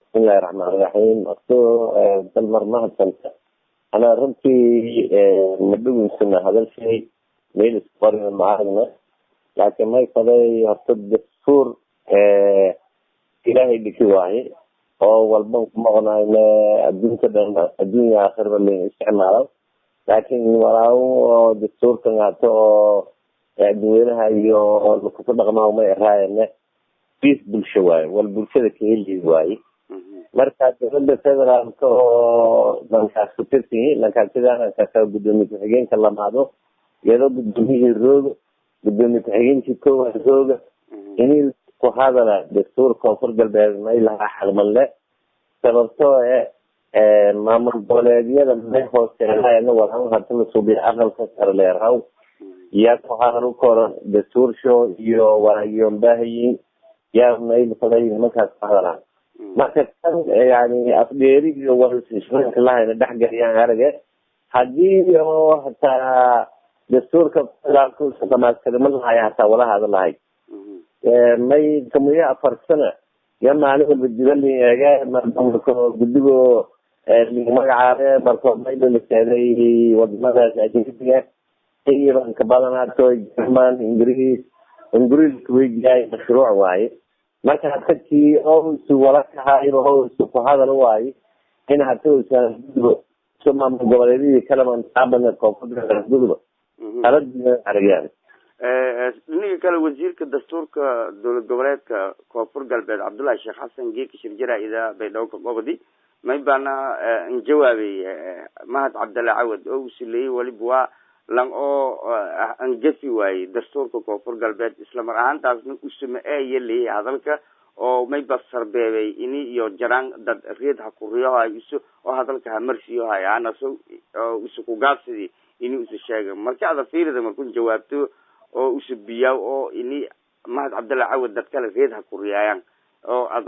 بسم الله الرحمن الرحيم المرمى الثالثة أنا رمتي مدوم سنة هذا الشيء ميل سفر المعارضة لكن ما يقضي يرتد السور إلهي بكواهي أو والبنك مغنى الدنيا آخر اللي استعماله لكن وراءه دستور كنعطيه دوينها iyo ku dhaqmaa ma yahay peace bulshada wal bulshada keenay waay marka dawladda federaalka oo dankaas ku tirsan lanka sidaan ka gudoomiye xigeenka lamaado iyadoo gudoomiye gudoomiye xigeenka koowaad jooga inay ku hadala dastuur koonfur galbeed ma ilaha xalmalle sababtoo maamul goboleedyada ma hooseeyaan waxaan hadda suubiyo aqalka sarleeraw يا كهانو كور دستور شو يو ورايوم باهي يا مايل فضاي مكاس هذا ما كان يعني أفضلي يو ورسيشون كلها إن دحجة يعني هرجة هذه يو حتى دستور كلا كل سما كلمة هاي حتى ولا هذا لاي ما يسميه أفرسنا يا معلم بالجبل يا ما بدو اللي ما يعرف برضو ما يدل السعودي وماذا أجنبية تقريبا كبالنا توي كمان إنجليز ويجاي مشروع واي ما كان حتى أو سوالك هاي وهو هذا الواي هنا حتى ثم من قبلي كلام تعبنا كوفد الدولة أرد على نيجي كلا وزير كدستور كدولة قبلات كوفر قلب عبد الله الشيخ حسن جيك شرجرة إذا بيدوك قبضي ما يبانا نجوابي مهد عبد الله عود أو سلي ولبوا لان انجفي واي دستورka koonfur galbeed isla mar ahaantaasna u sameeyay yeli hadalka oo may basar beebay ini iyo jaraan dad reed ha ku riyahay isu oo hadalka ha marsiyo hayana soo isu ku gaabsidi ini uu sheegay marka aad fiirida markuu jawaabto oo uu biyaw oo ini mahad abdalla awad dad kale reed ha ku riyayaan oo aad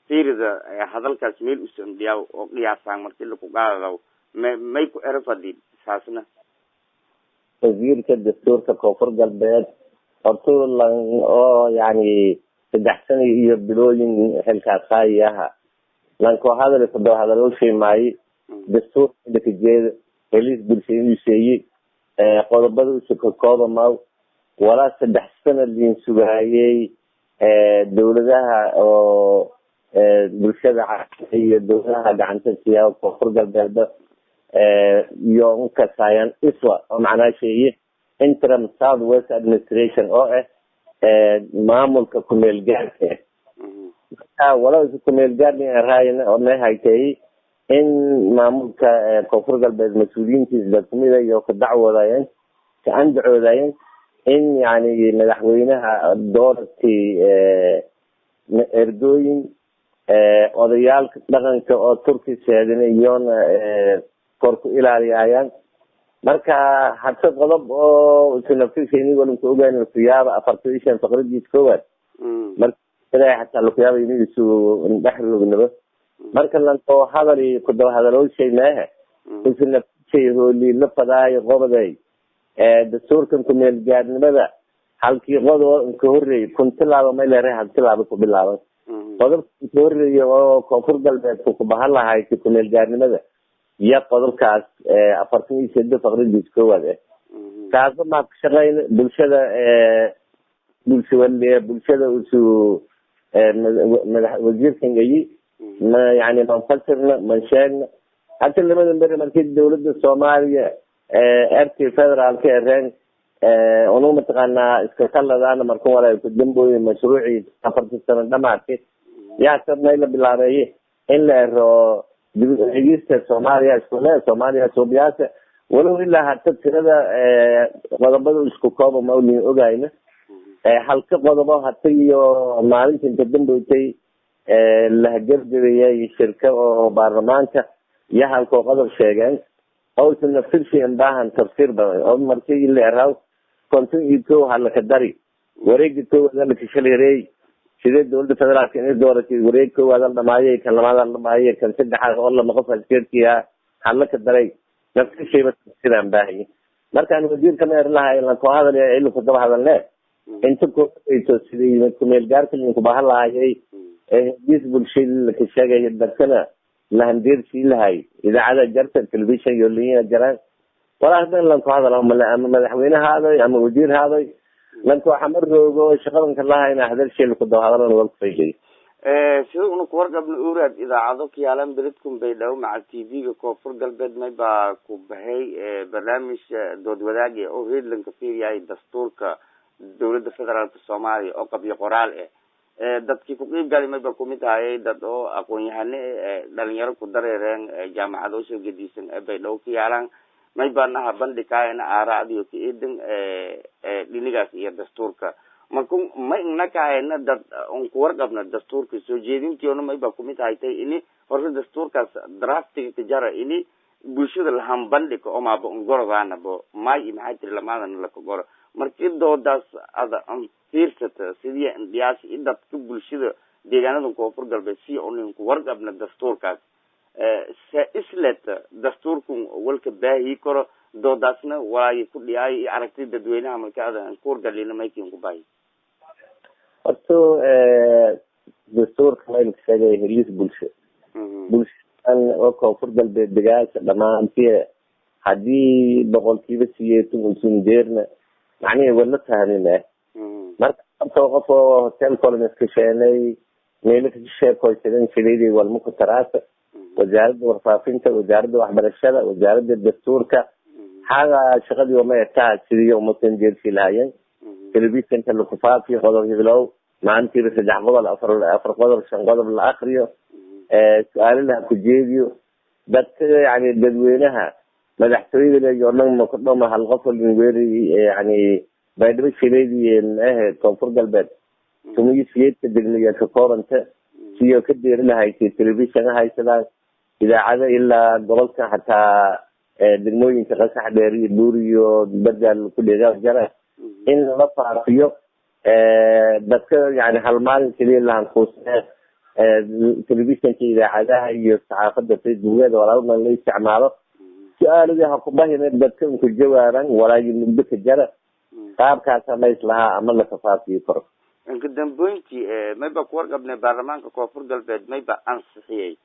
fiirida hadalkaas meel u sameeyo oo qiyaasan markii la ku qaado may ku erfadid saasna وزير كدستور كوفر قلبات أرطول أو يعني تدحسن يبدلون هالكا خايها لأنكو هذا اللي صدق هذا لو شيء معي دستور اللي تجي هليس بالشيء يشيء قال بدو سكوكا ما ولا تدحسن اللي نسويها دولتها أو بالشدة هي دولتها عن تسيا وكوفر قلبات يوم كسائن إسوا ومعناه شيء interim south west administration أو معمول ككمل جارك ولا ككمل جارك راينا أو ما هاي إن معمول كفرق المسؤولين تزدكمل يوك الدعوة لاين كعند علاين إن يعني مدحوينها الدور في إردوين وريال لغن كتركي سيدنا يون korku ilaaliyayaan marka hadda qodob oo sinafsiini wala ku ogaan fiyaaba afartiishan faqradii koowaad marka ilaa hatta loo yaabo inuu soo dhaxlugnaba marka lan oo hadalii ku daba hadaloo sheeynaa sinafsiini hooli la fadaayo qododay dastuurkan ku meel gaadnimada halkii qodob ka horeeyay kuntilaaba ma leeyahay halkiiba ku bilaabay qodob ka horeeyay oo koonfur galbeed ku bahan lahaay ku meel gaadnimada يا قدر كاس أفرتني سيد فقري ديسكو هذا كاس ما كشغين بالشدة بالشدة وسو وزير كان جاي ما يعني ما نفسرنا ما نشان حتى لما نبرر مركز دولة الصومالية أرتي فدرال كيران أنو متقنا إسكال هذا مركون ولا يقدم بوي مشروعي أفرت السنة دمعتي يا سبنا إلا بالعربية إلا جيست سوماليا سوبيات ولو إلا حتى كذا قضبوا إسكوكابا مولي أوجاينا حلقة قضبوا حتى يو مالك تقدم بوتي اللهجر جريا الشركة وبرلمانك يا حلقة قضب شيئا أو تنفذ شيء باهن تفسير أو مركي اللي أراو كنت يتو حلقة داري وريك يتو ذلك شليري سيد دولة فدرال كان دورة وريك وهذا الماية كان هذا الماية كان سد حاجة والله ما قصة كيرتيها حلك الدري نفس الشيء بس كذا باهي مركان وزير كمان لها إلا هذا اللي اللي كتب هذا الناس أنتم كنتوا سيدي كم الجار كلهم كبار لها هي هديس بالشيء كشجع بدكنا لهندير شيء لهاي إذا على جرت التلفزيون يولينا جران ولا هذا لنكو هذا لهم أما مدحوينه هذا أما وزير هذا لنكو حمر وشغلنا كلها هنا هذا الشيء اللي كده هذا الوقت فيه sida una ku warqabna uraad idaacado ka yaalan beledkum baydhabo macal tv-ga koonfur galbeed may baa ku baxay barnaamij dood wadaagi oo redlanka fiiriyay dastuurka dawladda federaalka soomaaliya oo qabyo qoraal dadkii ku qeyb galay may baa kumid ahayay dad oo aqoon-yahane dhalinyaro ku dareereen jaamacado soo gedisan baydhabo ka yaalan may baanaha bandhigayana aaraacdiyo ka eedan dhinigaas iyo dastuurka marka ma inakahayna dad on ku warqabna dastuurka soo jeedintiona may baa kumid haytay ini horta dastuurkaas draftiga ka jara ini bulshada lahan bandhiga oo maaba ongorodaana bo may maxay tiri lamaadana laka goro markii doodaas ada fiirsata sidii indiyaasi in dadka bulshada deegaanada koonfur galbeed si onin ku warqabna dastuurkaas islet dastuurku walka baahi karo doodaasna walaayo ku dhiyay aragtida dadweynaha marka ada ku wargalina maykin ku baahi horto dastuurka layn sheegay heliis bulshan oo koonfur galbeed degaasha dhamaantii haddii boqolkiiba siyeetan unsun deerna macnihii wala tahanina marka abtoo qof oo hotel colonies ka sheenay meelo ka sheekooysadan jiray walma ku taraasa wasaaradda warfaafinta wasaaradda waxbarashada wasaaradda dastuurka xaga shaqadii uma etaa sidii umatan jeersi lahaayeen telefishinka laku faafiyo qodob hiblow maantiiba 3 qodob 4 qodob 5 qodob la akriyo su-aalaha ku jeediyo dadka yani dadweynaha madaxtooyada iyo dhan ma ku dhama hal qof walin weeri yani baydhabo shileedii koonfur galbeed tumiyi siyeedka degmaya ka koobanta siyo ka deeri lahaysay telefishin haysadaan idaacada ilaa gobolka xataa degmooyinka qasax dheer iyo buur iyo badal ku dheegaa jara in la faafiyo dadka yani hal maalin keliya lahan kuusne telefishinka idaacadaha iyo saxaafada facebookeeda walaalna la isticmaalo su-aaladii ha ku bahina dadka inku jawaaban walaayo mugdo ka jara qaabkaasa ma islahaa ama la kafaafiyo karo inka damboyntii mayba ku warqabnay baarlamaanka koonfur galbeed mayba ansixiyey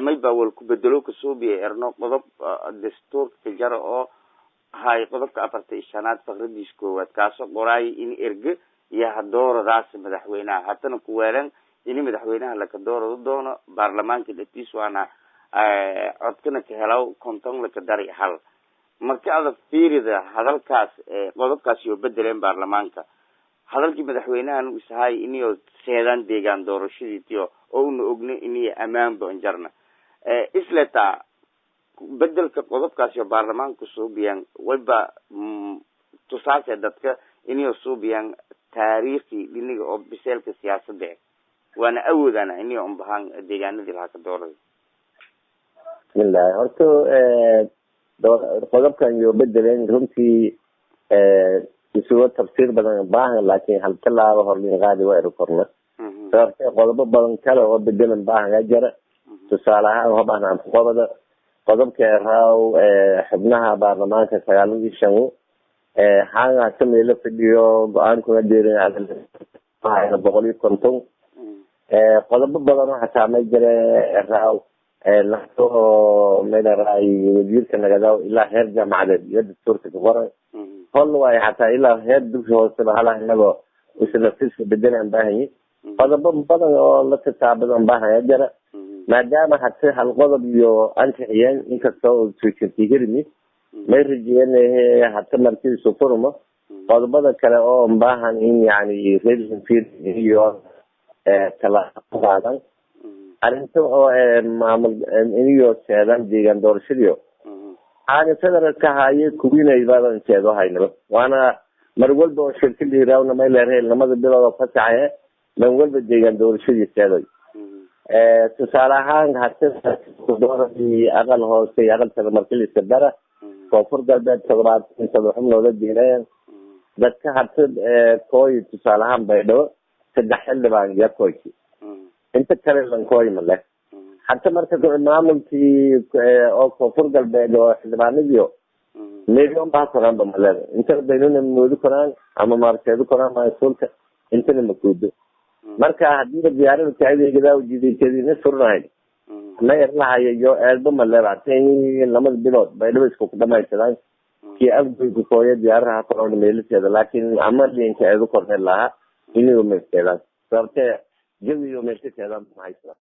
mayba wal ku bedelo kasoo biyay erno qodob dastuurka ka jara oo hay qodobka 45aad faqradiis koowaad kaasoo qoraay in erge iyo hadooradaas madaxweynaha hatana ku weelan in madaxweynaha la ka doorado doono baarlamaanka dhatiis waana codkana ka helaw konton la ka dari hal marka ada fiirida hadalkaas qodobkaas iyo bedeleen baarlamaanka hadalkii madaxweynahan uu sahay inuu seedan deegaan doorashadiiyo oo uu ogna inay amaan banjarna isleta bedelka qodobkaas iyo baarlamaanka soo biyaan wayba tusaale dadka inay soo biyaan taariikhi dhiniga oo biseelka siyaasadda waana awoodana inay u baahan deegaanadii la ka dooray bismillah horto qodobkan iyo bedeleen runtii isugu tafsiir badan baahan laakiin hal talaabo horlin qaadi waa korna sababtoo qodobo badan kale oo bedelan baahan jira tusaale ahaan waxaan aan qodobada qodobka raaw xubnaha baarlamaanka 9 hanga sameeyay fidhiyo go'aan ku diiray aan boqoli konton qodobo badan oo xataa ma jira raaw laxto meelaray wasiirka nagadaw ilaa heer jaamacadeed iyo dastuurka qoray hol way xataa ilaa heer dugsi hoose bahalaha inago isla fiska bedelan baahan qodobo badan oo la tataabadan baahan jira maadaama hataa hal qodob iyo ansixiyeen inkastoo soo hirmi may rajeen hataa markii soo furmo qodobada kale oo baahan in yani reelin fiir iyo kala qaadan arinta oo maamul iniyo seedan deegaan doorashadiyo aan federaalka haye kuwinay baadan jeedo hayno waana mar walba oo shirkadii raawna may leeyahay lamada bilood oo fasaxay man walba deegaan doorashadii seeday tusaale ahaan hataa dooradii aqal hoose aqalka markii la isdara koonfur galbeed toddobaad xubnooda diinayaan dadka hataa kooy tusaale ahaan baydhabo 3 xildhibaan iyo kooy inta kale lan kooy male hataa marka maamulkii oo koonfur galbeed oo xildhibaanadiyo meeyo baa koraan bamaleed inta baynuna moodi koraan ama markeedu koraan ma sulka inta ma kuudo marka haddii diyaarada kaadeegada ujeedinteedina furnahay ma yarlahayo iyo eedba ma leebatay lamada bilood bay dhabaysku ku dhamaysadaan kii afgoygu kooya diyaaraha korona meeliseeda laakiin amarliinka eedu kornay lahaa inuu meeskeedaan sababtee jawiyo meeskeedaan mahaysa